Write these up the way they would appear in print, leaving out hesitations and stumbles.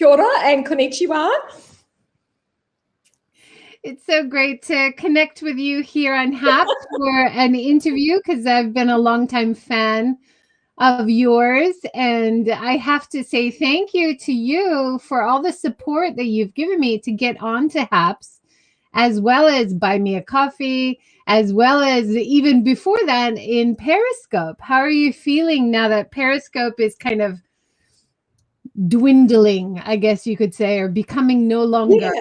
Kia ora and konnichiwa. It's so great to connect with you here on Happs for an interview, because I've been a longtime fan of yours. And I have to say thank you to you for all the support that you've given me to get onto Happs, as well as BuyMeACoffee, as well as even before that in Periscope. How are you feeling now that Periscope is kind of dwindling, I guess you could say, or becoming no longer? Yeah,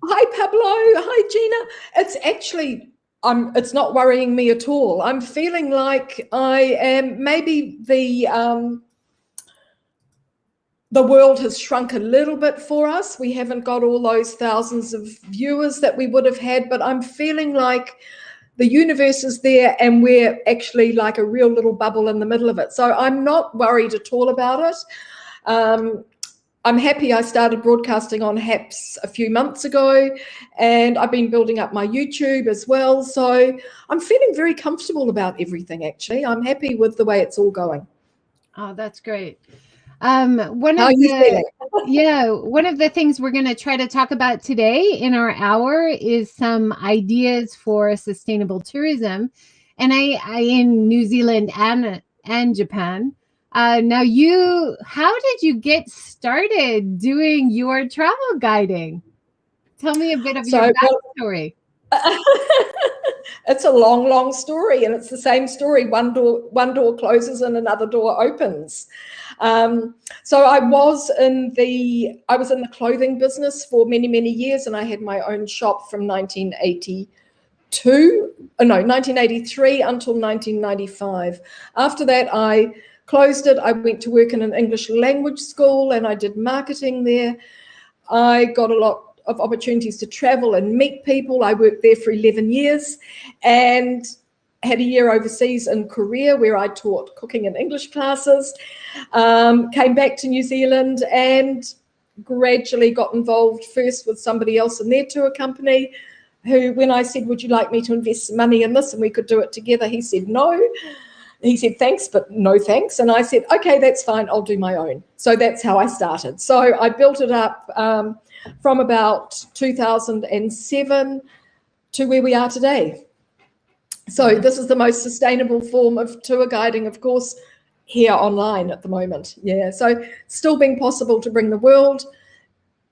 hi, Pablo. Hi, Gina. It's actually, it's not worrying me at all. I'm feeling like I am, maybe the world has shrunk a little bit for us. We haven't got all those thousands of viewers that we would have had, but I'm feeling like the universe is there and we're actually like a real little bubble in the middle of it. So I'm not worried at all about it. I'm happy I started broadcasting on Happs a few months ago, and I've been building up my YouTube as well. So I'm feeling very comfortable about everything, actually. I'm happy with the way it's all going. Oh, that's great. How are you feeling? Yeah, one of the things we're going to try to talk about today in our hour is some ideas for sustainable tourism. And I in New Zealand and Japan. Now, how did you get started doing your travel guiding? Tell me a bit of your backstory. It's a long, long story, and it's the same story. One door closes and another door opens. So I was in the clothing business for many, many years, and I had my own shop from 1983 until 1995. After that, I closed it. I went to work in an English language school, and I did marketing there. I got a lot of opportunities to travel and meet people. I worked there for 11 years and had a year overseas in Korea where I taught cooking and English classes. Came back to New Zealand and gradually got involved first with somebody else in their tour company, who, when I said, would you like me to invest some money in this and we could do it together, he said no. He said, thanks, but no thanks. And I said, okay, that's fine. I'll do my own. So that's how I started. So I built it up from about 2007 to where we are today. So this is the most sustainable form of tour guiding, of course, here online at the moment. Yeah, so still being possible to bring the world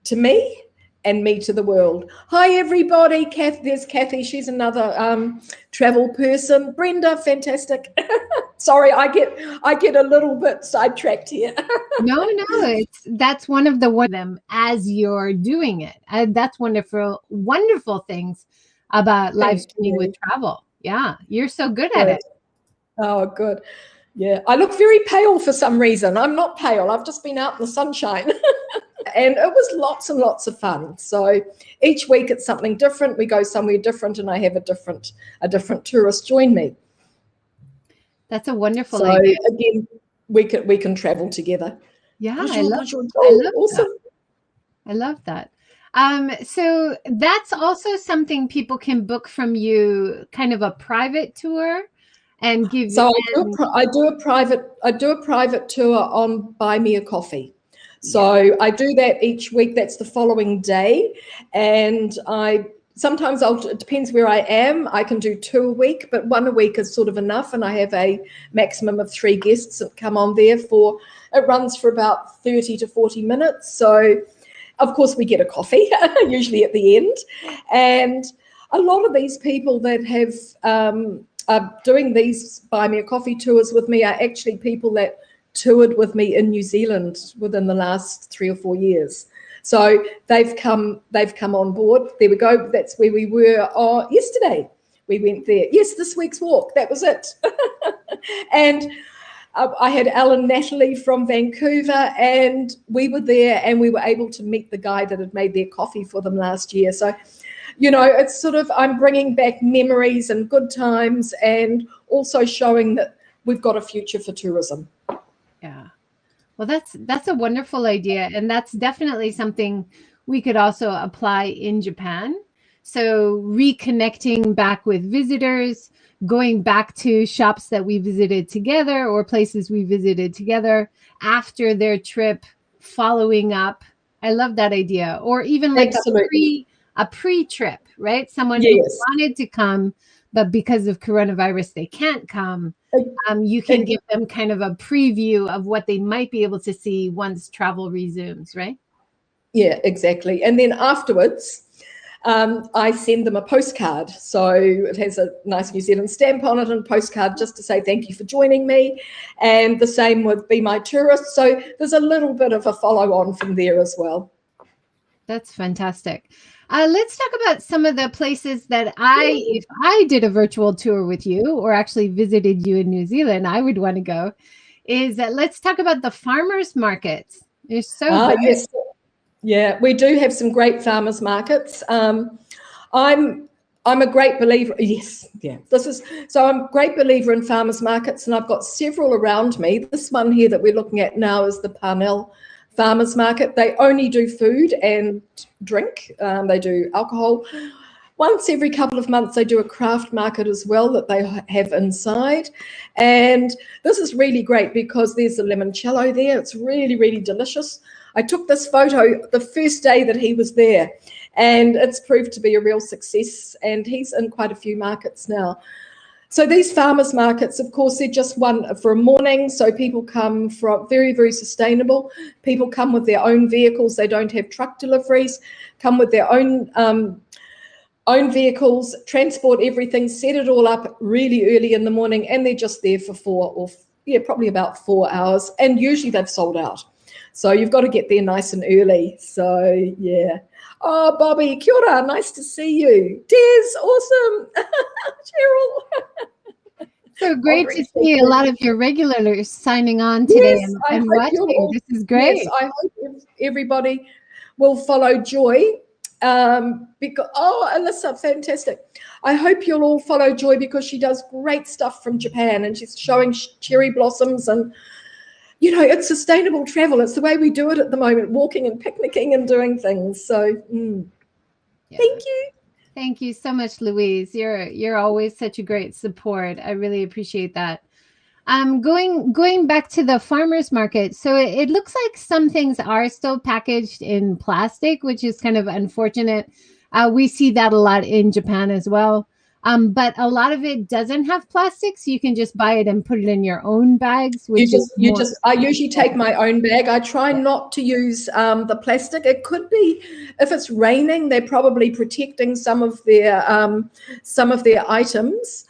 to me and me to the world. Hi, everybody. There's Kathy. She's another travel person. Brenda, fantastic. Sorry, I get a little bit sidetracked here. No, that's one of them as you're doing it. That's wonderful things about live streaming with travel. Yeah, you're so good at it. Oh, good. Yeah, I look very pale for some reason. I'm not pale. I've just been out in the sunshine. And it was lots and lots of fun. So each week it's something different. We go somewhere different, and I have a different tourist join me. That's a wonderful idea. So again, we can travel together. Yeah, awesome. I love that. So that's also something people can book from you, kind of a private tour, and give. So I do a private tour on BuyMeACoffee. So I do that each week. That's the following day, and sometimes it depends where I am. I can do 2 a week, but 1 a week is sort of enough. And I have a maximum of 3 guests that come on there it runs for about 30 to 40 minutes. So of course we get a coffee usually at the end. And a lot of these people that are doing these BuyMeACoffee tours with me are actually people that toured with me in New Zealand within the last 3 or 4 years. So they've come on board. There we go. That's where we were yesterday. We went there. Yes, this week's walk. That was it. And I had Alan Natalie from Vancouver, and we were there, and we were able to meet the guy that had made their coffee for them last year. So, it's sort of, I'm bringing back memories and good times, and also showing that we've got a future for tourism. Yeah. Well, that's a wonderful idea. And that's definitely something we could also apply in Japan. So reconnecting back with visitors, going back to shops that we visited together or places we visited together after their trip, following up I love that idea. Or even like Absolutely. a pre-trip, right? Someone who Yes. wanted to come, but because of coronavirus, they can't come. You can give them kind of a preview of what they might be able to see once travel resumes, right? Yeah, exactly. And then afterwards, I send them a postcard. So it has a nice New Zealand stamp on it and postcard just to say thank you for joining me. And the same with Be My Tourist. So there's a little bit of a follow on from there as well. That's fantastic. Let's talk about some of the places that if I did a virtual tour with you or actually visited you in New Zealand, I would want to go. Let's talk about the farmers markets. They're so good. Yes. Yeah, we do have some great farmers markets. I'm a great believer. Yes, yeah. I'm a great believer in farmers markets, and I've got several around me. This one here that we're looking at now is the Parnell Farmers Market. They only do food and drink. They do alcohol. Once every couple of months, they do a craft market as well that they have inside. And this is really great because there's a limoncello there. It's really, really delicious. I took this photo the first day that he was there, and it's proved to be a real success, and he's in quite a few markets now. So these farmers markets, of course, they're just one for a morning, so people come from very, very sustainable. People come with their own vehicles. They don't have truck deliveries, come with their own vehicles, transport everything, set it all up really early in the morning, and they're just there for probably about 4 hours, and usually they've sold out. So you've got to get there nice and early. So, yeah. Oh, Bobby, kia ora, nice to see you. Des, awesome. Cheryl. So great to see a lot of your regulars signing on today and watching. This is great. Yes, I hope everybody will follow Joy. Alyssa, fantastic. I hope you'll all follow Joy because she does great stuff from Japan, and she's showing cherry blossoms, and it's sustainable travel. It's the way we do it at the moment, walking and picnicking and doing things. So thank you. Thank you so much, Louise. You're always such a great support. I really appreciate that. Going back to the farmers market. So it looks like some things are still packaged in plastic, which is kind of unfortunate. We see that a lot in Japan as well. But a lot of it doesn't have plastic, so you can just buy it and put it in your own bags. I usually take my own bag. I try not to use the plastic. It could be if it's raining, they're probably protecting some of their items.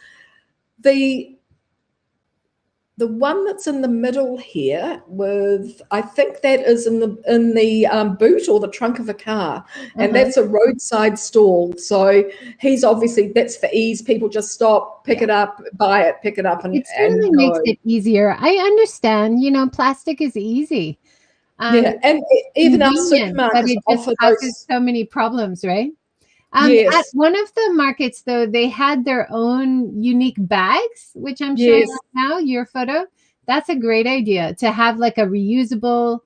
The one that's in the middle here I think that is in the boot or the trunk of a car, and that's a roadside stall. So he's obviously, that's for ease. People just stop, pick it up, buy it, pick it up, and it certainly makes it easier. I understand, plastic is easy. And even our supermarkets, but it just causes so many problems, right? Yes. At one of the markets, though, they had their own unique bags, which I'm showing now, your photo. That's a great idea to have like a reusable,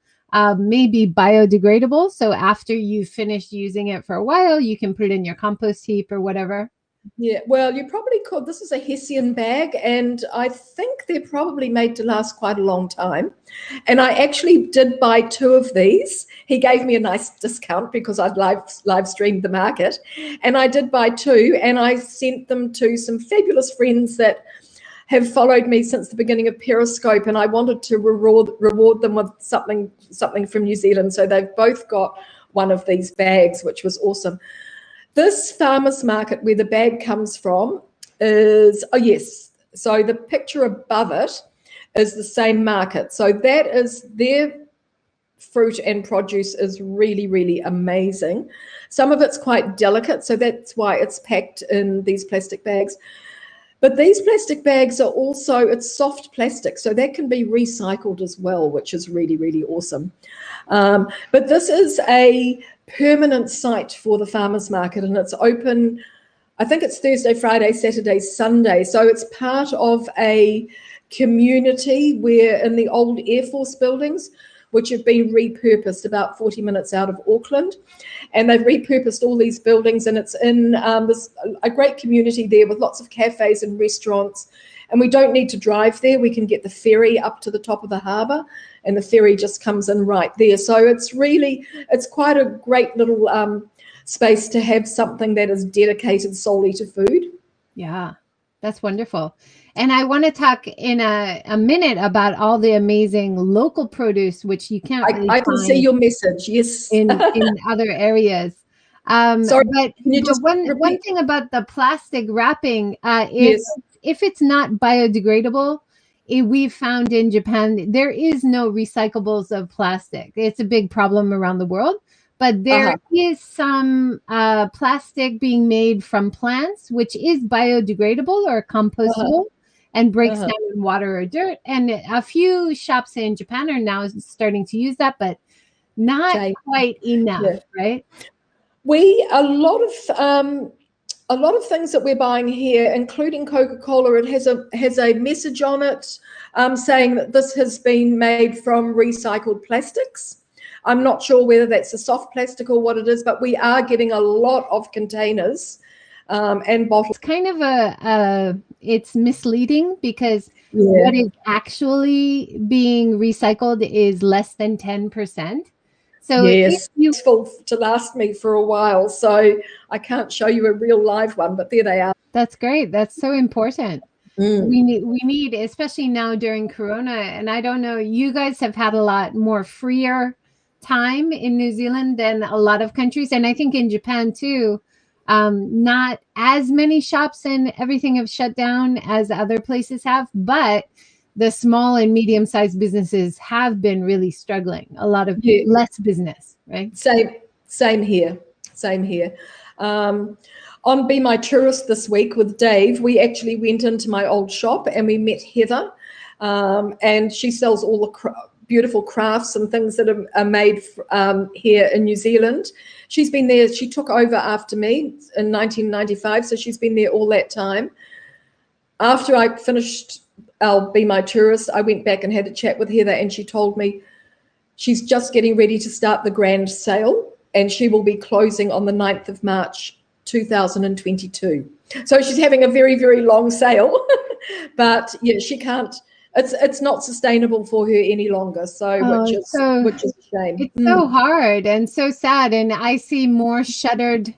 maybe biodegradable. So after you finish using it for a while, you can put it in your compost heap or whatever. Yeah, well, you probably could. This is a Hessian bag, and I think they're probably made to last quite a long time. And I actually did buy 2 of these. He gave me a nice discount because I'd live streamed the market. And I did buy 2, and I sent them to some fabulous friends that have followed me since the beginning of Periscope, and I wanted to reward them with something from New Zealand. So they've both got one of these bags, which was awesome. This farmer's market where the bag comes from is, so the picture above it is the same market. So that is their fruit and produce is really, really amazing. Some of it's quite delicate, so that's why it's packed in these plastic bags. But these plastic bags are also, it's soft plastic, so that can be recycled as well, which is really, really awesome. But this is a permanent site for the farmers market, and it's open, I think it's Thursday, Friday, Saturday, Sunday. So it's part of a community where in the old Air Force buildings, which have been repurposed about 40 minutes out of Auckland. And they've repurposed all these buildings, and it's in a great community there with lots of cafes and restaurants. And we don't need to drive there. We can get the ferry up to the top of the harbour and the ferry just comes in right there. So it's quite a great little space to have something that is dedicated solely to food. Yeah, that's wonderful. And I want to talk in a minute about all the amazing local produce, which you can't really I can see your message. Yes. in other areas. Sorry, but can you just one thing about the plastic wrapping, Yes. if it's not biodegradable, we've found in Japan, there is no recyclables of plastic. It's a big problem around the world. But there is some plastic being made from plants, which is biodegradable or compostable and breaks down in water or dirt. And a few shops in Japan are now starting to use that, but not quite enough, right? A lot of things that we're buying here, including Coca-Cola, it has a message on it saying that this has been made from recycled plastics. I'm not sure whether that's a soft plastic or what it is, but we are getting a lot of containers and bottles. It's kind of it's misleading because what is actually being recycled is less than 10%. So yes, it's full to last me for a while, so I can't show you a real live one, but there they are. That's great. That's so important. We need, especially now during Corona, and I don't know, you guys have had a lot more freer time in New Zealand than a lot of countries, and I think in Japan too. Not as many shops and everything have shut down as other places have, but the small and medium-sized businesses have been really struggling. A lot of less business, right? Same here. On Be My Tourist this week with Dave, we actually went into my old shop and we met Heather, and she sells all the beautiful crafts and things that are made here in New Zealand. She's been there. She took over after me in 1995, so she's been there all that time. After I finished I'll Be My Tourist, I went back and had a chat with Heather, and she told me she's just getting ready to start the grand sale, and she will be closing on the 9th of March 2022. So she's having a very, very long sale, but yeah, she can't. It's not sustainable for her any longer. So which is a shame. It's so hard and so sad. And I see more shuttered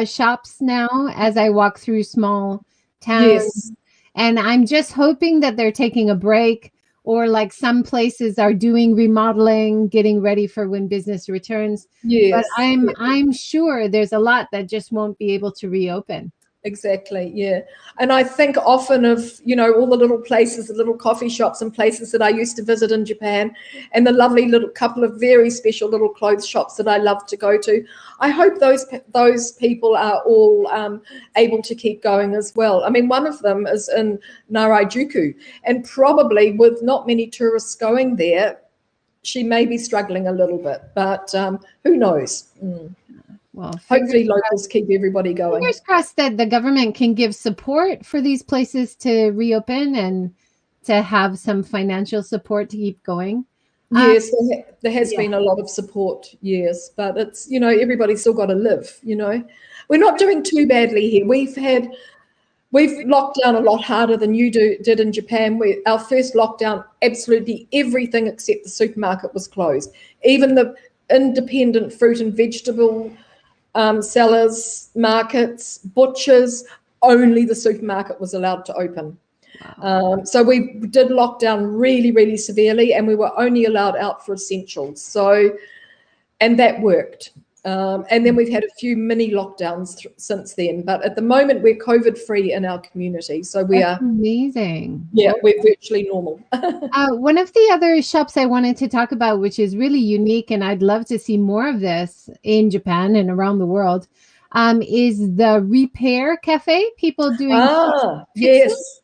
shops now as I walk through small towns. Yes. And I'm just hoping that they're taking a break, or like some places are doing remodeling, getting ready for when business returns. Yes. But I'm sure there's a lot that just won't be able to reopen. Exactly, yeah. And I think often of, all the little places, the little coffee shops and places that I used to visit in Japan, and the lovely little couple of very special little clothes shops that I love to go to. I hope those people are all able to keep going as well. I mean, one of them is in Narajuku, and probably with not many tourists going there, she may be struggling a little bit, but who knows? Well, hopefully locals keep everybody going. Fingers crossed that the government can give support for these places to reopen and to have some financial support to keep going. Yes, there has been a lot of support, yes, but it's, everybody's still got to live, We're not doing too badly here. We've locked down a lot harder than you did in Japan. Our first lockdown, absolutely everything except the supermarket was closed. Even the independent fruit and vegetable sellers, markets, butchers, only the supermarket was allowed to open. Wow. So we did lock down really, really severely, and we were only allowed out for essentials. And that worked. And then we've had a few mini lockdowns since then, but at the moment we're COVID-free in our community. So That's amazing. Yeah, we're virtually normal. One of the other shops I wanted to talk about, which is really unique, and I'd love to see more of this in Japan and around the world, is the Repair Cafe. People doing yes.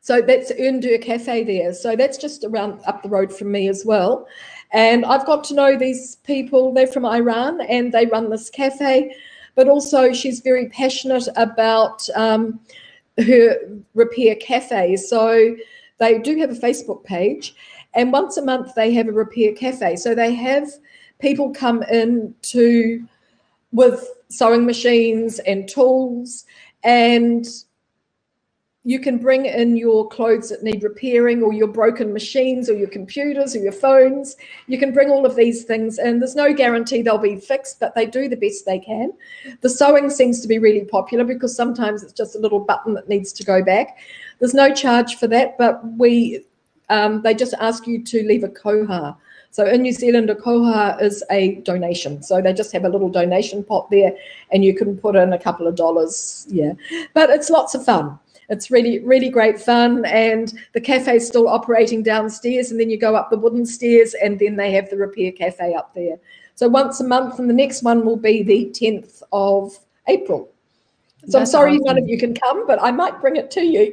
So that's Undur Cafe there. So that's just around up the road from me as well. And I've got to know these people. They're from Iran, and they run this cafe. But also she's very passionate about her Repair Cafe. So they do have a Facebook page, and once a month they have a Repair Cafe. So they have people come in with sewing machines and tools, and you can bring in your clothes that need repairing, or your broken machines, or your computers, or your phones. You can bring all of these things in. There's no guarantee they'll be fixed, but they do the best they can. The sewing seems to be really popular because sometimes it's just a little button that needs to go back. There's no charge for that, but they just ask you to leave a koha. So in New Zealand, a koha is a donation. So they just have a little donation pot there, and you can put in a couple of dollars. Yeah, but it's lots of fun. It's really, really great fun. And the cafe is still operating downstairs, and then you go up the wooden stairs, and then they have the repair cafe up there. So once a month, and the next one will be the 10th of April. So That's I'm sorry awesome. none of you can come, but I might bring it to you.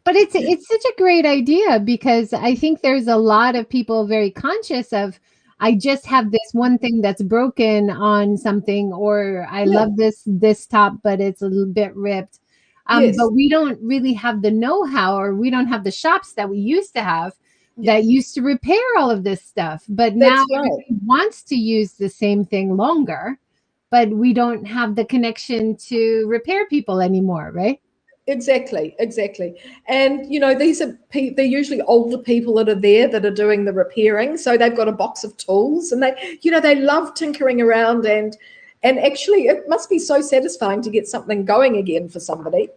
But it's such a great idea, because I think there's a lot of people very conscious of, I just have this one thing that's broken on something, or I love this top, but it's a little bit ripped. Yes. But we don't really have the know-how, or we don't have the shops that we used to have that used to repair all of this stuff. But now everybody wants to use the same thing longer, but we don't have the connection to repair people anymore, right? Exactly. And, they're usually older people that are there that are doing the repairing. So they've got a box of tools, and they love tinkering around, and actually it must be so satisfying to get something going again for somebody.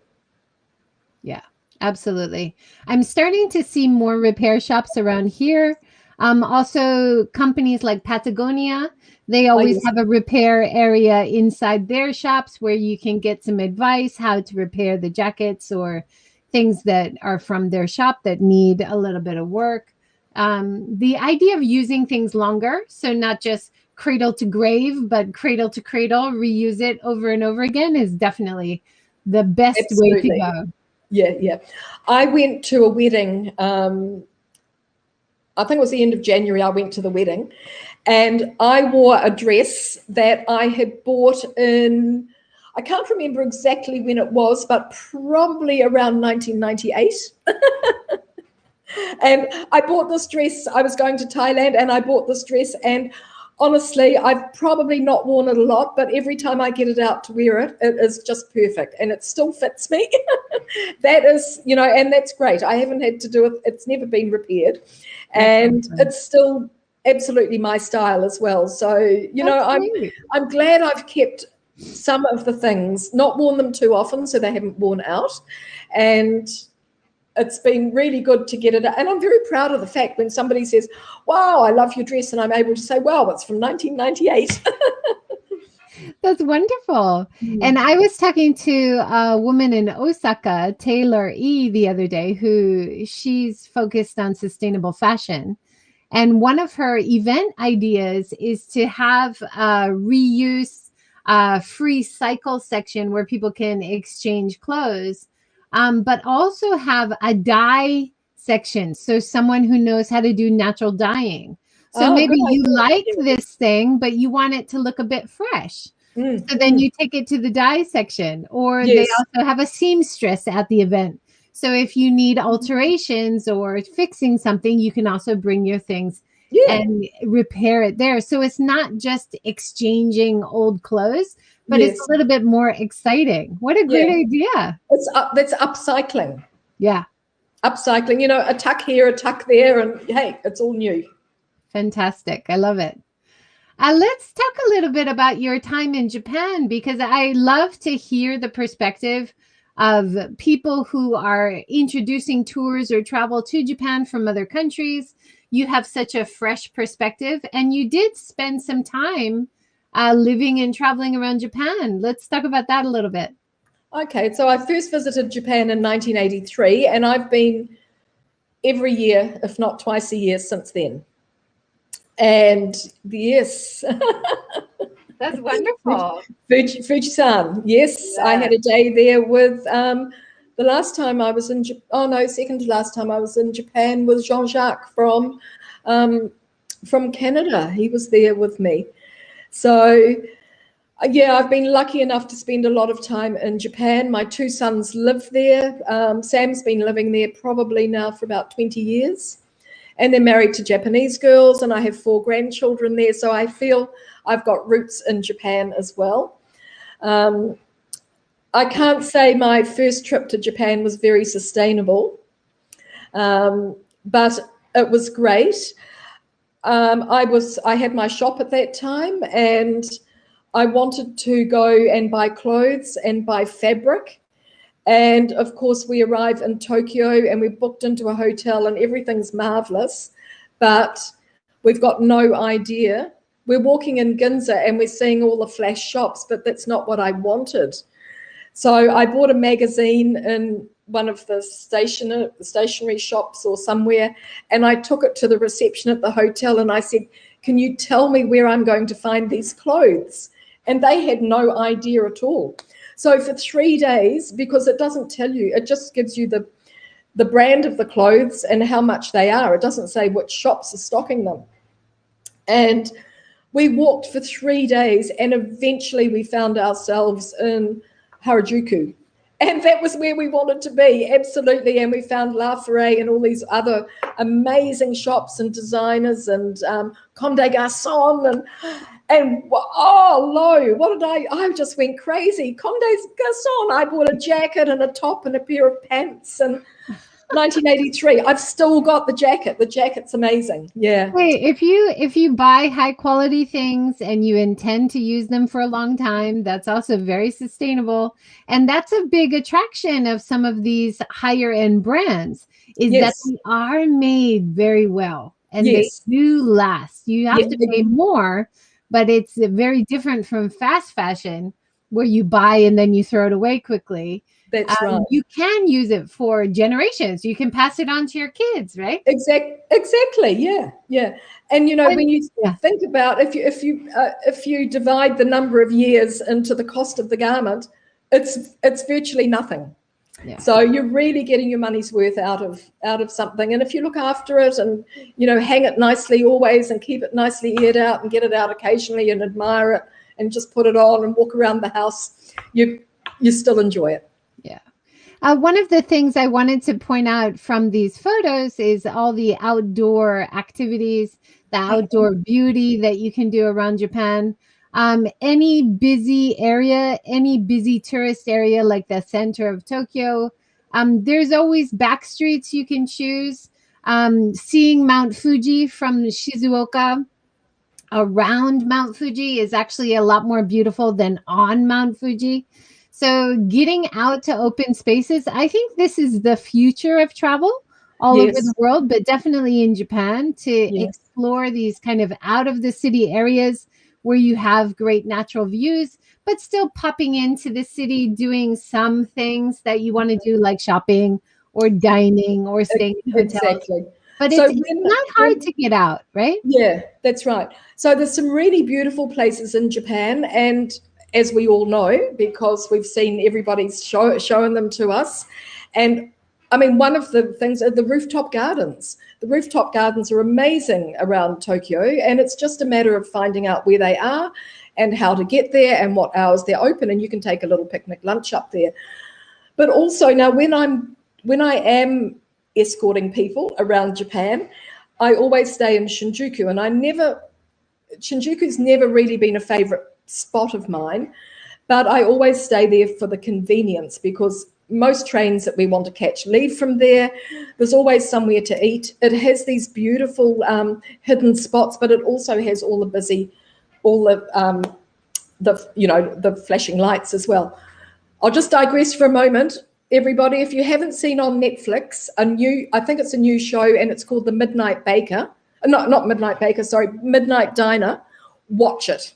Yeah, absolutely. I'm starting to see more repair shops around here. Also companies like Patagonia, they always have a repair area inside their shops where you can get some advice how to repair the jackets or things that are from their shop that need a little bit of work. The idea of using things longer, so not just cradle to grave, but cradle to cradle, reuse it over and over again, is definitely the best way to go. Yeah. I went to a wedding. I think it was the end of January. I went to the wedding, and I wore a dress that I had bought in, I can't remember exactly when it was, but probably around 1998. And I bought this dress. I was going to Thailand, and I bought this dress, and honestly, I've probably not worn it a lot, but every time I get it out to wear it, it is just perfect, and it still fits me. That is, and that's great. I haven't had to do it. It's never been repaired, and it's still absolutely my style as well. So, I'm glad I've kept some of the things, not worn them too often, so they haven't worn out, and it's been really good to get it. And I'm very proud of the fact when somebody says, wow, I love your dress, and I'm able to say, wow, it's from 1998. That's wonderful. And I was talking to a woman in Osaka, Taylor E, the other day, who she's focused on sustainable fashion. And one of her event ideas is to have a reuse free cycle section where people can exchange clothes, but also have a dye section. So someone who knows how to do natural dyeing. So maybe you like this thing, but you want it to look a bit fresh. So then you take it to the dye section, or they also have a seamstress at the event. So if you need alterations or fixing something, you can also bring your things and repair it there. So it's not just exchanging old clothes, but it's a little bit more exciting. What a great idea. That's upcycling. Yeah. Upcycling, a tuck here, a tuck there, and hey, it's all new. Fantastic. I love it. Let's talk a little bit about your time in Japan, because I love to hear the perspective of people who are introducing tours or travel to Japan from other countries. You have such a fresh perspective, and you did spend some time living and traveling around Japan. Let's talk about that a little bit. Okay, so I first visited Japan in 1983, and I've been every year, if not twice a year, since then. And yes. That's wonderful. Fujisan, yes. I had a day there with, the last time I was in, second to last time I was in Japan was Jean-Jacques from Canada. He was there with me. So, I've been lucky enough to spend a lot of time in Japan. My two sons live there. Sam's been living there probably now for about 20 years. And they're married to Japanese girls, and I have 4 grandchildren there. So I feel I've got roots in Japan as well. I can't say my first trip to Japan was very sustainable, but it was great. I had my shop at that time, and I wanted to go and buy clothes and buy fabric. And of course, we arrive in Tokyo and we booked into a hotel and everything's marvelous, but we've got no idea. We're walking in Ginza and we're seeing all the flash shops, but that's not what I wanted. So I bought a magazine in one of the stationery shops or somewhere, and I took it to the reception at the hotel and I said, can you tell me where I'm going to find these clothes? And they had no idea at all. So for 3 days, because it doesn't tell you, it just gives you the brand of the clothes and how much they are. It doesn't say which shops are stocking them. And we walked for 3 days and eventually we found ourselves in Harajuku. And that was where we wanted to be, absolutely. And we found La Ferrée and all these other amazing shops and designers and Comme des Garçons and oh, lo, what did I just went crazy. Comme des Garçons. I bought a jacket and a top and a pair of pants and 1983. I've still got the jacket. The jacket's amazing. Yeah. Hey, if you buy high quality things and you intend to use them for a long time, that's also very sustainable. And that's a big attraction of some of these higher end brands is that they are made very well and they do last. You have to pay more, but it's very different from fast fashion where you buy and then you throw it away quickly. That's right. You can use it for generations. You can pass it on to your kids, right? Exactly. Yeah. And you know, when you think about if you divide the number of years into the cost of the garment, it's virtually nothing. Yeah. So you're really getting your money's worth out of something. And if you look after it and hang it nicely always and keep it nicely aired out and get it out occasionally and admire it and just put it on and walk around the house, you still enjoy it. Yeah. One of the things I wanted to point out from these photos is all the outdoor activities, the outdoor beauty that you can do around Japan. Any busy area, any busy tourist area like the center of Tokyo, there's always back streets you can choose. Seeing Mount Fuji from Shizuoka around Mount Fuji is actually a lot more beautiful than on Mount Fuji. So getting out to open spaces, I think this is the future of travel all over the world, but definitely in Japan to explore these kind of out of the city areas where you have great natural views, but still popping into the city, doing some things that you want to do, like shopping or dining or staying in hotels. Exactly. But it's not hard to get out, right? Yeah, that's right. So there's some really beautiful places in Japan, and as we all know, because we've seen everybody's showing them to us. And I mean, one of the things are the rooftop gardens. The rooftop gardens are amazing around Tokyo, and it's just a matter of finding out where they are and how to get there and what hours they're open, and you can take a little picnic lunch up there. But also now when I am escorting people around Japan, I always stay in Shinjuku, and Shinjuku's never really been a favorite spot of mine, but I always stay there for the convenience because most trains that we want to catch leave from there. There's always somewhere to eat. It has these beautiful hidden spots, but it also has all the flashing lights as well. I'll just digress for a moment. Everybody, if you haven't seen on Netflix I think it's a new show, and it's called The Midnight Baker. Not Midnight Baker, sorry, Midnight Diner. Watch it.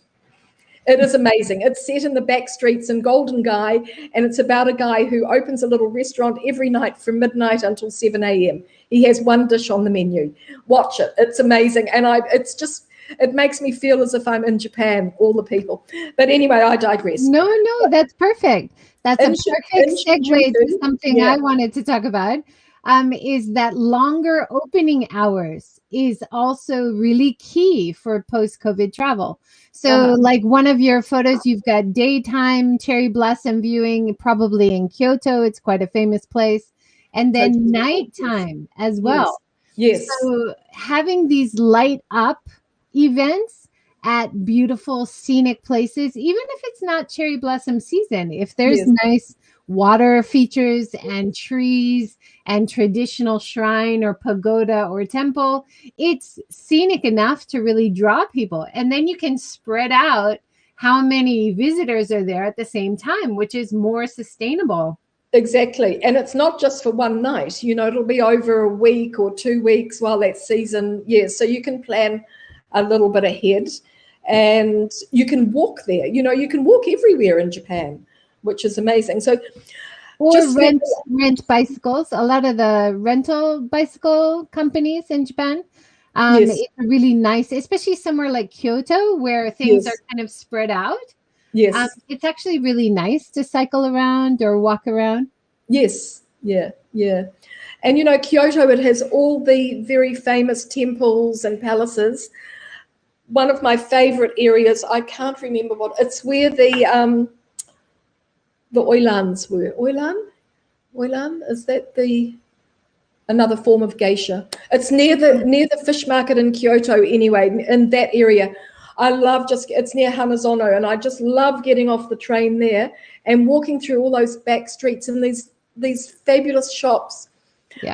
It is amazing. It's set in the back streets in Golden Guy, and it's about a guy who opens a little restaurant every night from midnight until 7 a.m. He has one dish on the menu. Watch it. It's amazing. And it makes me feel as if I'm in Japan, all the people. But anyway, I digress. No, that's perfect. That's a perfect segue to something I wanted to talk about. Is that longer opening hours is also really key for post-COVID travel. So like one of your photos, you've got daytime cherry blossom viewing, probably in Kyoto. It's quite a famous place. And then nighttime as well. Yes. So having these light up events at beautiful scenic places, even if it's not cherry blossom season. If there's Yes. nice water features and trees and traditional shrine or pagoda or temple, it's scenic enough to really draw people. And then you can spread out how many visitors are there at the same time, which is more sustainable. Exactly. And it's not just for one night, it'll be over a week or 2 weeks while that season. Yeah. So you can plan a little bit ahead, and you can walk there. You can walk everywhere in Japan, which is amazing. So Or just rent bicycles. A lot of the rental bicycle companies in Japan. Yes. It's really nice, especially somewhere like Kyoto where things are Yes. kind of spread out. Yes. It's actually really nice to cycle around or walk around. Yes. Yeah. Yeah. And Kyoto, it has all the very famous temples and palaces. One of my favorite areas, I can't remember it's where the Oilans were. Oilan, is that another form of geisha? It's near the fish market in Kyoto anyway, in that area. It's near Hanazono, and I just love getting off the train there and walking through all those back streets and these fabulous shops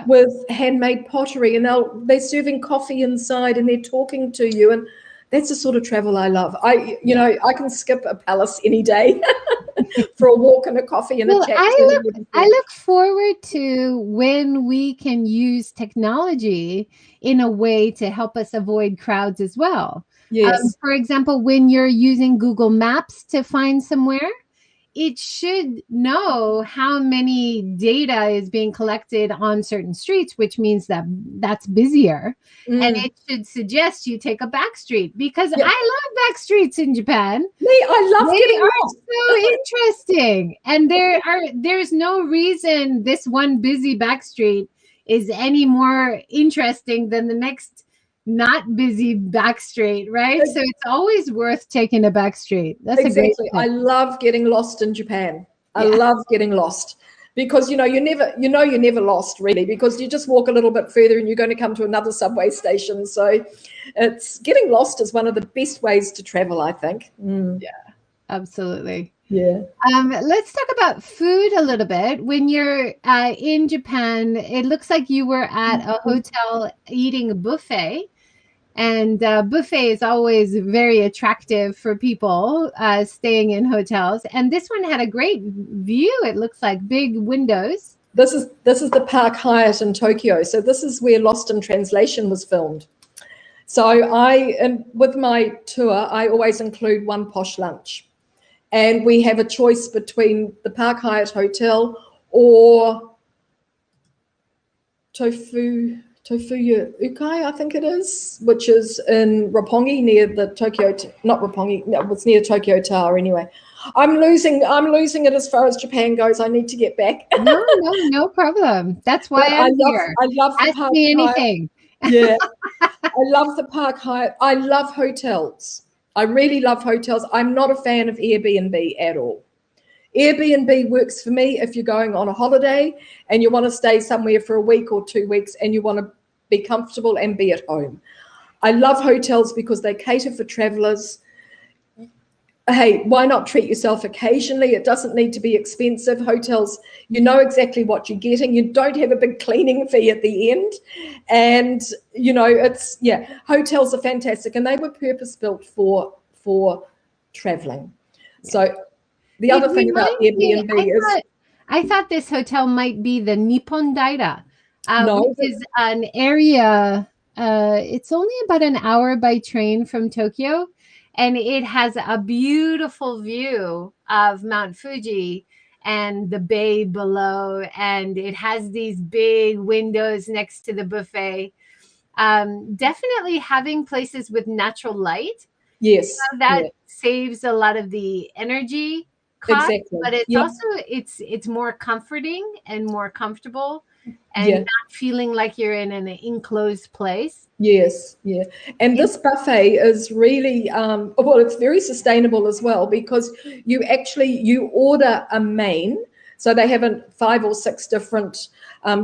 with handmade pottery, and they're serving coffee inside and they're talking to you, and that's the sort of travel I love. I can skip a palace any day for a walk and a coffee and a chat. I look forward to when we can use technology in a way to help us avoid crowds as well. Yes. For example, when you're using Google Maps to find somewhere, it should know how many data is being collected on certain streets, which means that that's busier. And it should suggest you take a back street, because I love back streets in Japan. I love getting lost. So interesting. And there's no reason this one busy back street is any more interesting than the next not busy back street, right? So it's always worth taking a back street. That's exactly. A great I love getting lost in Japan. I love getting lost, because you're never lost really, because you just walk a little bit further and you're going to come to another subway station. So it's getting lost is one of the best ways to travel, I think. Yeah, absolutely. Yeah. Let's talk about food a little bit. When you're in Japan, it looks like you were at a hotel eating a buffet. And buffet is always very attractive for people staying in hotels. And this one had a great view. It looks like big windows. This is the Park Hyatt in Tokyo. So this is where Lost in Translation was filmed. So with my tour, I always include one posh lunch. And we have a choice between the Park Hyatt Hotel or Tofuya Ukai, I think it is, which is in Roppongi near the Tokyo, not Roppongi, no, it's near Tokyo Tower anyway. I'm losing it as far as Japan goes. I need to get back. No problem. That's why I'm here. I love the Ask Park me anything. Hyatt. Yeah. I love the Park Hyatt. I love hotels. I really love hotels. I'm not a fan of Airbnb at all. Airbnb works for me if you're going on a holiday and you want to stay somewhere for a week or 2 weeks and you want to be comfortable and be at home. I love hotels because they cater for travelers. Hey, why not treat yourself occasionally? It doesn't need to be expensive. Hotels, you know exactly what you're getting. You don't have a big cleaning fee at the end. And, hotels are fantastic, and they were purpose-built for traveling. So the other thing about Airbnb is... I thought this hotel might be the Nippon Daira, No. which is an area, it's only about an hour by train from Tokyo, and it has a beautiful view of Mount Fuji and the bay below, and it has these big windows next to the buffet. Definitely having places with natural light. Yes. That saves a lot of the energy cost, exactly. But it's also it's more comforting and more comfortable, and not feeling like you're in an enclosed place. Yes, yeah. And this buffet is really, it's very sustainable as well, because you order a main. So they have 5 or 6 different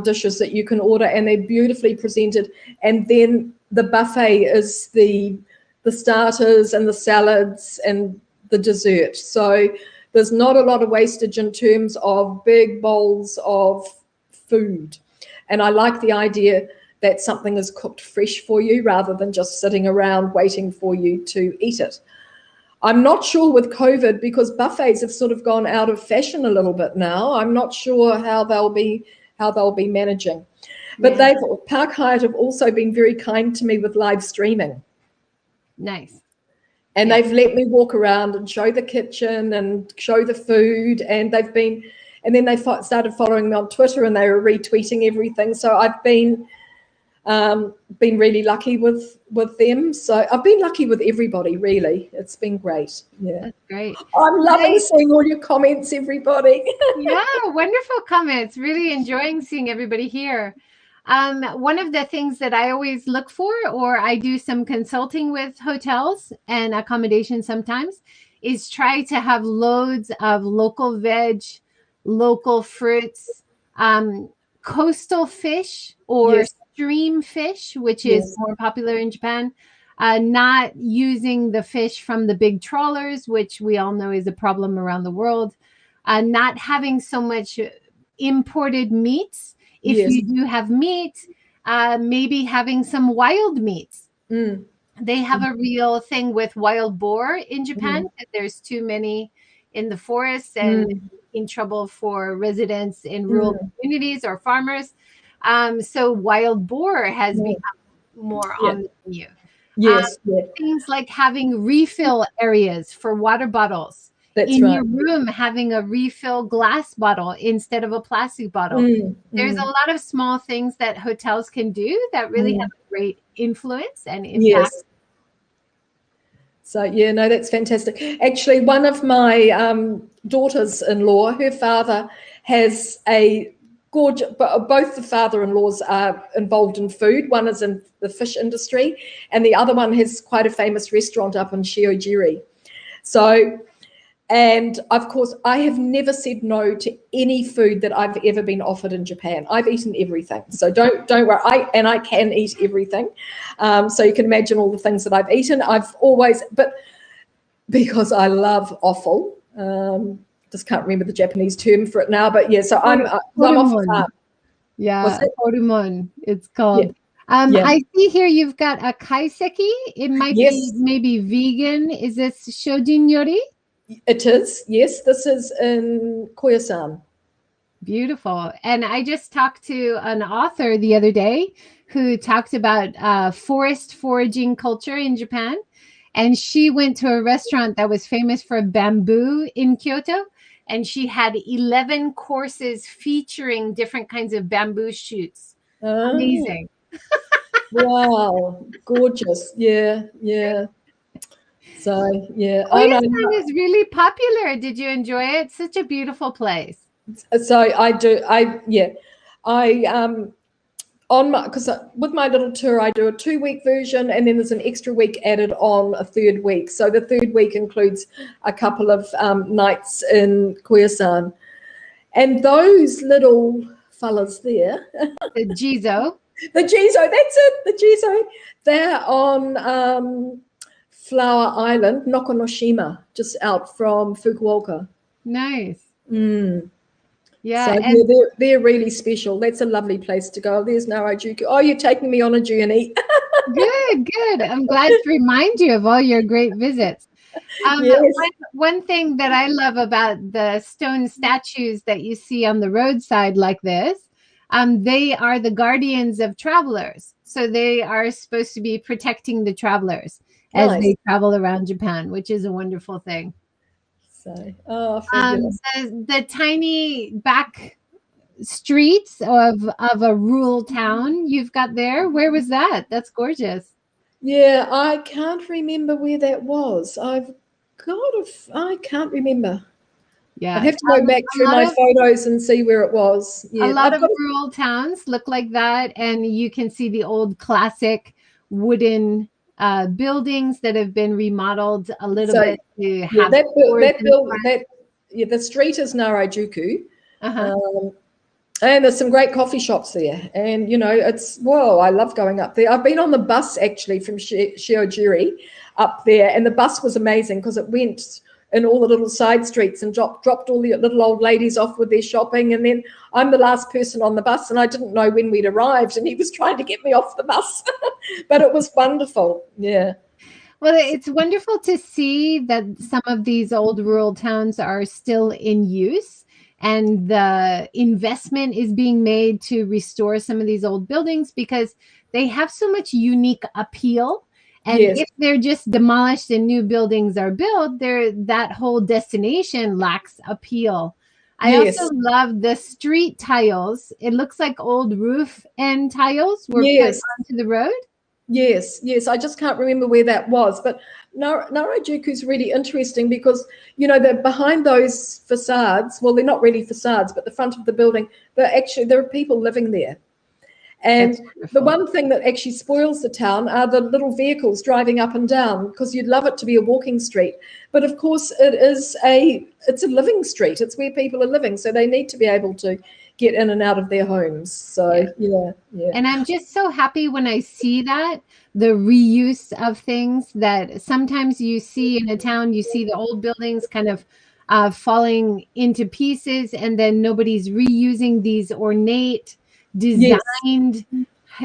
dishes that you can order, and they're beautifully presented. And then the buffet is the the starters and the salads and the dessert. So there's not a lot of wastage in terms of big bowls of food. And I like the idea that something is cooked fresh for you rather than just sitting around waiting for you to eat it. I'm not sure with COVID, because buffets have sort of gone out of fashion a little bit now. I'm not sure how they'll be managing. But Park Hyatt have also been very kind to me with live streaming. Nice. And they've let me walk around and show the kitchen and show the food. And then they started following me on Twitter, and they were retweeting everything. So I've been really lucky with them. So I've been lucky with everybody, really. It's been great. Yeah, that's great. I'm loving seeing all your comments, everybody. Yeah, wonderful comments. Really enjoying seeing everybody here. One of the things that I always look for, or I do some consulting with hotels and accommodations sometimes, is try to have loads of local veg, local fruits, coastal fish, or stream fish, which is more popular in Japan. Not using the fish from the big trawlers, which we all know is a problem around the world. Not having so much imported meats. If you do have meat, maybe having some wild meats. They have a real thing with wild boar in Japan. There's too many in the forests and in trouble for residents in rural communities or farmers. So wild boar has become more on the menu. Things like having refill areas for water bottles. Your room, having a refill glass bottle instead of a plastic bottle. There's a lot of small things that hotels can do that really have a great influence and impact. So, no, that's fantastic. Actually, one of my daughters-in-law, her father has a gorgeous, both the father-in-laws are involved in food. One is in the fish industry, and the other one has quite a famous restaurant up in Shiojiri. So, and of course, I have never said no to any food that I've ever been offered in Japan. I've eaten everything, so don't worry. I can eat everything. So you can imagine all the things that I've eaten. But because I love offal, just can't remember the Japanese term for it now. But so I'm off the farm. Yeah, horumon, it's called. I see here you've got a kaiseki. It might be maybe vegan. Is this shojin yori? It is, yes. This is in Koyasan. Beautiful. And I just talked to an author the other day who talked about forest foraging culture in Japan. And she went to a restaurant that was famous for bamboo in Kyoto. And she had 11 courses featuring different kinds of bamboo shoots. Amazing. Wow. Gorgeous. Yeah. So, Koyasan is really popular. Did you enjoy it? Such a beautiful place. So I do. Because with my little tour, I do a 2-week version, and then there's an extra week added on a 3rd week. So the 3rd week includes a couple of nights in Koyasan, and those little fellas there, the Jizo. That's it. The Jizo. They're on Flower Island, Nokonoshima, just out from Fukuoka. Nice. Yeah, so they're really special. That's a lovely place to go. There's Narajuku. Oh, you're taking me on a journey. Good. I'm glad to remind you of all your great visits. One thing that I love about the stone statues that you see on the roadside like this, they are the guardians of travelers. So they are supposed to be protecting the travelers as they travel around Japan, which is a wonderful thing. So, the tiny back streets of a rural town you've got there. Where was that? That's gorgeous. Yeah, I can't remember where that was. I can't remember. Yeah, I'd have to go back through my photos and see where it was. Yeah, a lot of rural towns look like that, and you can see the old classic wooden buildings that have been remodeled a little bit to have the street is Narajuku. And there's some great coffee shops there. And, you know, I love going up there. I've been on the bus actually from Shiojiri up there, and the bus was amazing because it went in all the little side streets and dropped all the little old ladies off with their shopping. And then I'm the last person on the bus, and I didn't know when we'd arrived, and he was trying to get me off the bus. But it was wonderful. Yeah. Well, it's wonderful to see that some of these old rural towns are still in use, and the investment is being made to restore some of these old buildings because they have so much unique appeal. And Yes. if they're just demolished and new buildings are built, that whole destination lacks appeal. I Yes. also love the street tiles. It looks like old roof end tiles were Yes. put onto the road. Yes, yes. I just can't remember where that was. But Narajuku is really interesting because, you know, they're behind those facades. Well, they're not really facades, but the front of the building, there are people living there. And the one thing that actually spoils the town are the little vehicles driving up and down, because you'd love it to be a walking street. But of course, it's a living street. It's where people are living. So they need to be able to get in and out of their homes. So, yeah. And I'm just so happy when I see that, the reuse of things that sometimes you see in a town, you see the old buildings kind of falling into pieces, and then nobody's reusing these ornate, designed,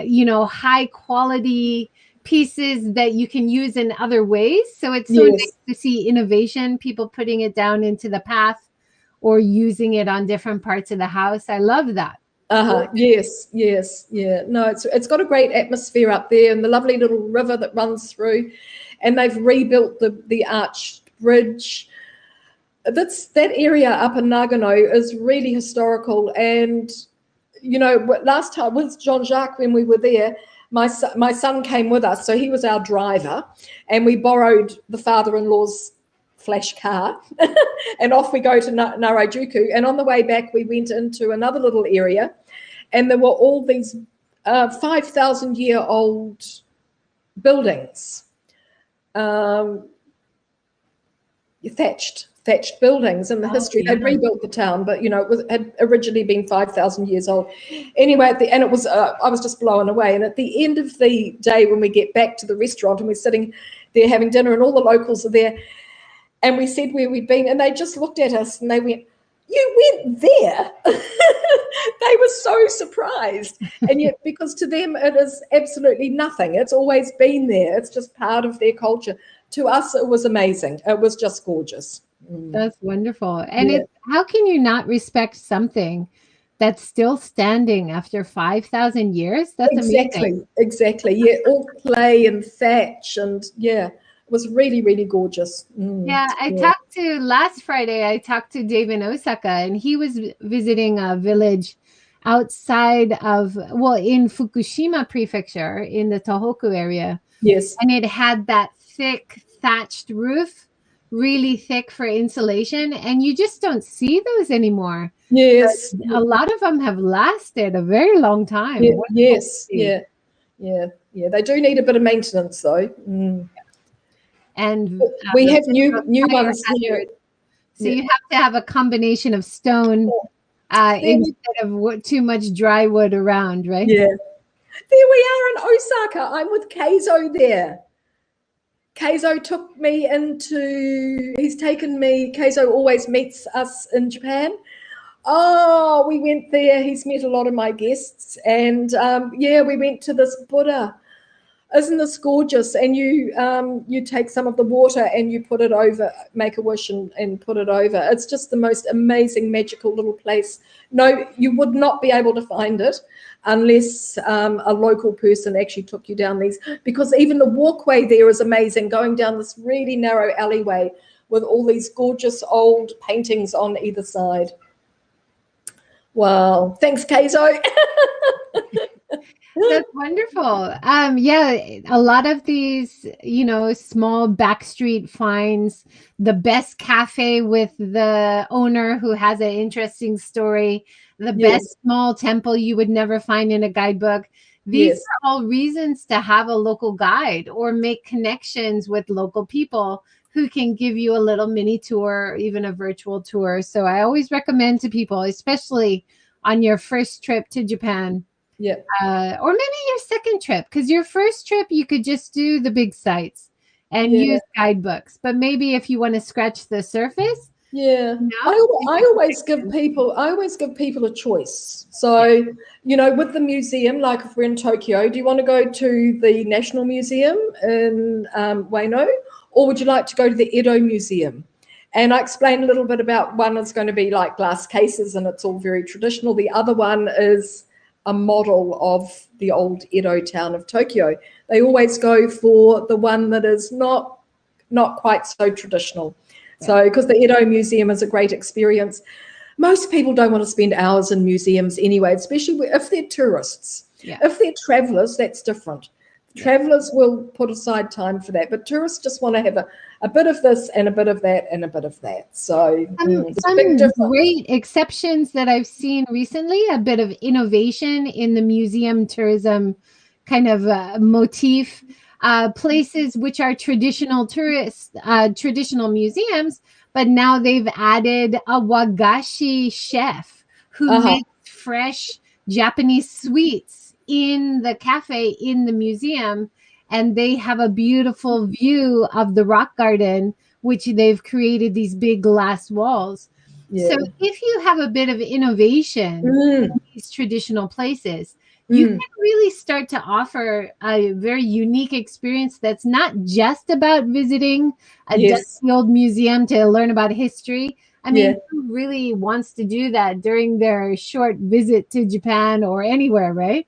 you know, high quality pieces that you can use in other ways. So it's so nice to see innovation, people putting it down into the path or using it on different parts of the house. I love that. Yes. Yeah. No, it's got a great atmosphere up there, and the lovely little river that runs through, and they've rebuilt the arched bridge. That area up in Nagano is really historical. And, you know, last time with Jean-Jacques, when we were there, my son came with us, so he was our driver, and we borrowed the father-in-law's flash car and off we go to Narajuku. And on the way back, we went into another little area, and there were all these 5,000-year-old buildings, thatched buildings in the history. They'd rebuilt the town, but, you know, had originally been 5,000 years old. Anyway, and it was I was just blown away. And at the end of the day, when we get back to the restaurant and we're sitting there having dinner, and all the locals are there, and we said where we'd been, and they just looked at us and they went, "You went there?" They were so surprised. And yet, because to them it is absolutely nothing. It's always been there. It's just part of their culture. To us, it was amazing. It was just gorgeous. That's wonderful. And how can you not respect something that's still standing after 5,000 years? That's amazing. Exactly. Yeah, all clay and thatch, and it was really, really gorgeous. Last Friday, I talked to Dave in Osaka, and he was visiting a village outside in Fukushima Prefecture in the Tohoku area. Yes. And it had that thick thatched roof, really thick for insulation, and you just don't see those anymore. Yes. But a lot of them have lasted a very long time. Yes. Yeah. They do need a bit of maintenance, though. And we have new ones here. So you have to have a combination of stone instead of too much dry wood around, right? Yeah. There we are in Osaka. I'm with Keizo there. Keizo took me Keizo always meets us in Japan. Oh, we went there. He's met a lot of my guests. And we went to this Buddha. Isn't this gorgeous? And you take some of the water and you put it over, make a wish and put it over. It's just the most amazing, magical little place. No, you would not be able to find it unless a local person actually took you down these, because even the walkway there is amazing, going down this really narrow alleyway with all these gorgeous old paintings on either side. Wow. Thanks, Keizo. That's wonderful. A lot of these, small backstreet finds, the best cafe with the owner who has an interesting story, the best small temple you would never find in a guidebook. These are all reasons to have a local guide or make connections with local people who can give you a little mini tour, or even a virtual tour. So I always recommend to people, especially on your first trip to Japan. Yeah. Or maybe your second trip, because your first trip you could just do the big sites and use guidebooks. But maybe if you want to scratch the surface, yeah, no, I always give people a choice. So, you know, with the museum, like if we're in Tokyo, do you want to go to the National Museum in Ueno, or would you like to go to the Edo Museum? And I explain a little bit about one is going to be like glass cases and it's all very traditional. The other one is a model of the old Edo town of Tokyo. They always go for the one that is not quite so traditional. So, because the Edo Museum is a great experience. Most people don't want to spend hours in museums anyway, especially if they're tourists. Yeah. If they're travelers, that's different. Travelers will put aside time for that, but tourists just want to have a bit of this and a bit of that and a bit of that. So some great exceptions that I've seen recently, a bit of innovation in the museum tourism kind of motif. Places which are traditional traditional museums, but now they've added a wagashi chef who makes fresh Japanese sweets in the cafe in the museum, and they have a beautiful view of the rock garden, which they've created these big glass walls. So if you have a bit of innovation in these traditional places, you can really start to offer a very unique experience that's not just about visiting a dusty old museum to learn about history. I mean, who really wants to do that during their short visit to Japan or anywhere, right?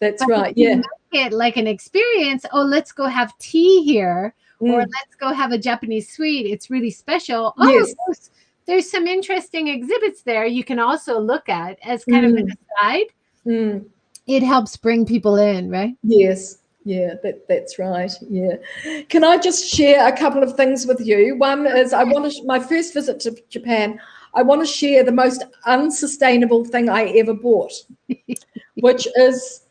That's right. Yeah. Make it like an experience. Oh, let's go have tea here, or let's go have a Japanese sweet. It's really special. Oh, there's some interesting exhibits there you can also look at as kind of an aside. It helps bring people in, right? Yes. Yeah, that's right. Yeah. Can I just share a couple of things with you? One is my first visit to Japan, I want to share the most unsustainable thing I ever bought, which is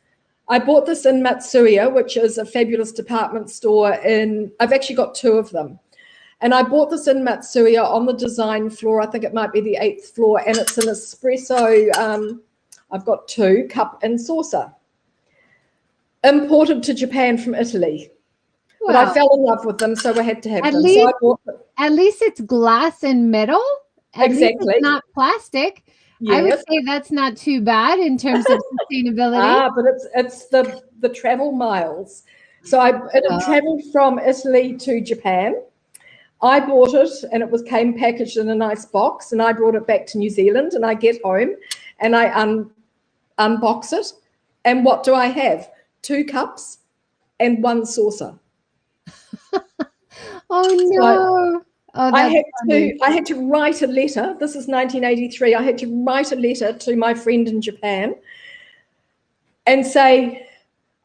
I bought this in Matsuya, which is a fabulous department store I've actually got two of them. And I bought this in Matsuya on the design floor. I think it might be the 8th floor. And it's an espresso. I've got two, cup and saucer. Imported to Japan from Italy. But I fell in love with them, so I had to have them. So I bought them. At least it's glass and metal. Exactly. Least it's not plastic. Yes. I would say that's not too bad in terms of sustainability. But it's the travel miles. So it had traveled from Italy to Japan. I bought it and it came packaged in a nice box, and I brought it back to New Zealand, and I get home and I unbox it. And what do I have? 2 cups and 1 saucer. Oh no. I had to write a letter. This is 1983. I had to write a letter to my friend in Japan and say,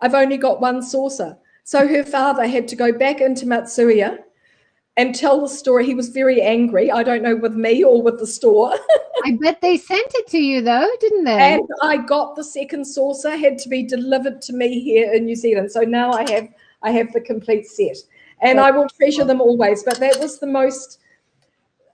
I've only got 1 saucer. So her father had to go back into Matsuya and tell the story. He was very angry. I don't know, with me or with the store. I bet they sent it to you though, didn't they? And I got the second saucer, had to be delivered to me here in New Zealand. So now I have the complete set. And I will treasure them always. But that was the most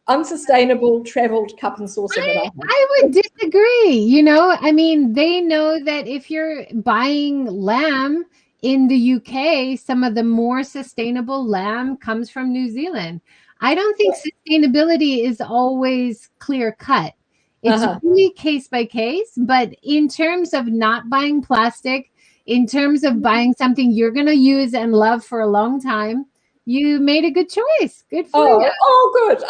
unsustainable traveled cup and saucer that I had. I would disagree. You know, I mean, they know that if you're buying lamb in the UK, some of the more sustainable lamb comes from New Zealand. I don't think sustainability is always clear cut. It's really case by case. But in terms of not buying plastic, in terms of buying something you're going to use and love for a long time, you made a good choice. Good for you. Oh, good.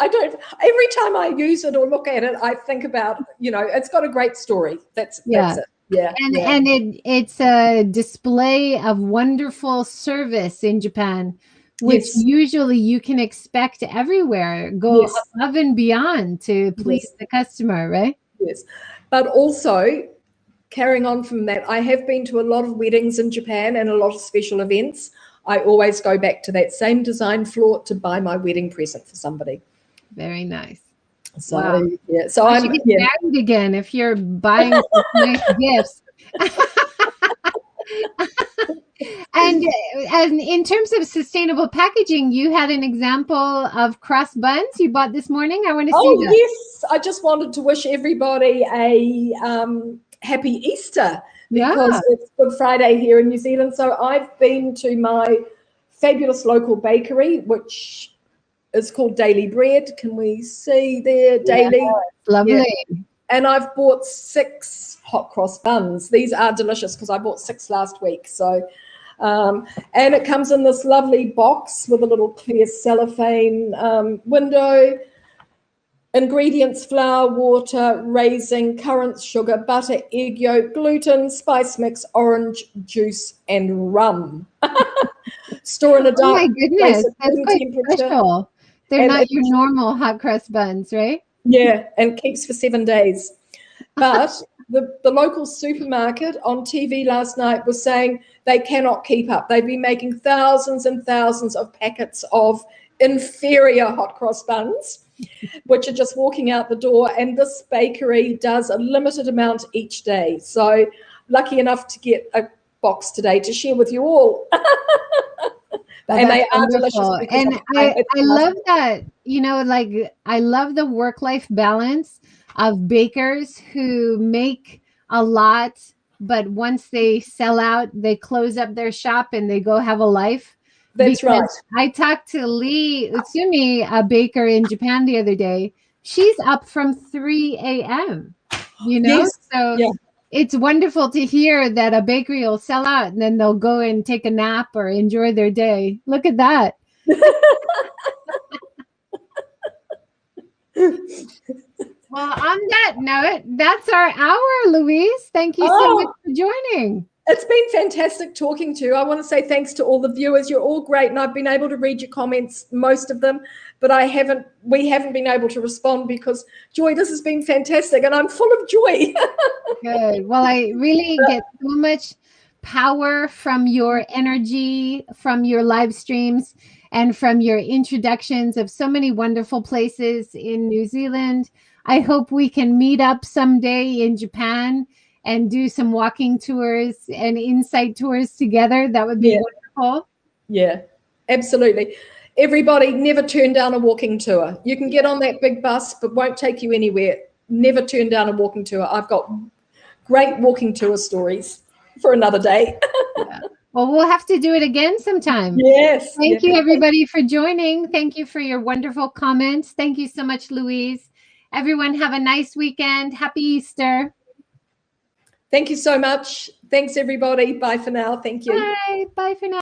Every time I use it or look at it, I think about, it's got a great story. That's it. Yeah. And it's a display of wonderful service in Japan, which usually you can expect everywhere. Go above and beyond to please the customer, right? Yes. But also, carrying on from that, I have been to a lot of weddings in Japan and a lot of special events. I always go back to that same design floor to buy my wedding present for somebody. Very nice. So, wow. So I should get married again if you're buying nice gifts. And in terms of sustainable packaging, you had an example of cross buns you bought this morning. I want to see Oh, that. yes. I just wanted to wish everybody a happy Easter because it's Good Friday here in New Zealand. So I've been to my fabulous local bakery, which is called Daily Bread. Can we see there? Daily. Yeah, lovely. Yeah. And I've bought 6 hot cross buns. These are delicious because I bought 6 last week. So, and it comes in this lovely box with a little clear cellophane window. Ingredients: flour, water, raisin, currants, sugar, butter, egg yolk, gluten, spice mix, orange juice, and rum. Store in a dark place at room temperature. Special. They're not your normal hot crust buns, right? Yeah, and keeps for 7 days. But the local supermarket on TV last night was saying they cannot keep up. They've been making thousands and thousands of packets of inferior hot cross buns, which are just walking out the door. And this bakery does a limited amount each day. So lucky enough to get a box today to share with you all. And they are delicious. And I love that, you know, like I love the work-life balance of bakers who make a lot, but once they sell out, they close up their shop and they go have a life. That's right. I talked to Lee Utsumi, a baker in Japan, the other day. She's up from 3 a.m., you know? Yes. So yeah. It's wonderful to hear that a bakery will sell out and then they'll go and take a nap or enjoy their day. Look at that. Well, on that note, that's our hour, Louise. Thank you so much for joining. It's been fantastic talking to you. I want to say thanks to all the viewers. You're all great, and I've been able to read your comments, most of them, but we haven't been able to respond because, Joy, this has been fantastic, and I'm full of joy. Good. Well, I really get so much power from your energy, from your live streams, and from your introductions of so many wonderful places in New Zealand. I hope we can meet up someday in Japan and do some walking tours and insight tours together. That would be wonderful. Yeah, absolutely. Everybody, never turn down a walking tour. You can get on that big bus, but won't take you anywhere. Never turn down a walking tour. I've got great walking tour stories for another day. Yeah. Well, we'll have to do it again sometime. Yes. Thank you, everybody, for joining. Thank you for your wonderful comments. Thank you so much, Louise. Everyone have a nice weekend. Happy Easter. Thank you so much. Thanks, everybody. Bye for now. Thank you. Bye. Bye for now.